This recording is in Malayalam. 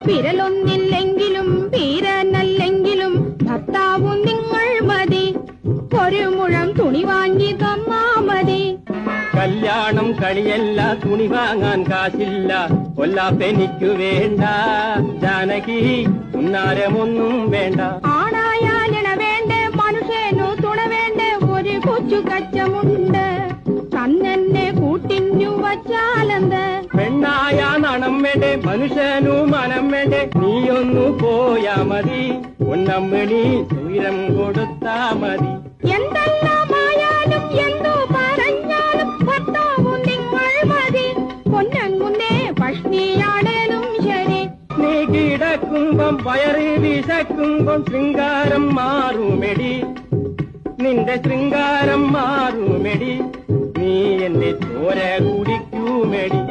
വിരലൊന്നില്ലെങ്കിലും വീരനല്ലെങ്കിലും ഭർത്താവും നിങ്ങൾ മതി. ഒരു മുഴം തുണി വാങ്ങി തന്നാ മതി. കല്യാണം കളിയല്ല, തുണി വാങ്ങാൻ കാശില്ല, കൊല്ലാപ്പെനിക്കു വേണ്ട. ജാനകി ഉന്നാരമൊന്നും വേണ്ട. ആണായാലിണ വേണ്ടേ, മനുഷ്യനു തുണ വേണ്ടേ, ഒരു കൊച്ചു കച്ചമുണ്ട്, കണ്ണെന്നെ കൂട്ടിഞ്ഞു വച്ചാലെന്ത്. പെണ്ണായ നാണം വേണ്ടേ, മനുഷ്യനു മനം വേണ്ടേ, നീയൊന്നു പോയാ മതി. പൊന്നമ്മണി സ്വൈരം കൊടുത്താ മതി. എന്തെല്ലാമായാലും എന്തു പറഞ്ഞാലും ഭർത്താവും നിങ്ങൾ മതി. പൊന്നങ്ങുന്നേ പഷ്ണിയാണേലും ശരി. നീ കിടക്കുമ്പം വയറ് വിശക്കുമ്പം ശൃംഗാരം മാറുമെടി, നിന്റെ ശൃംഗാരം മാറുമെടി. നീ എന്റെ ചോര കുടിക്കൂമെടി.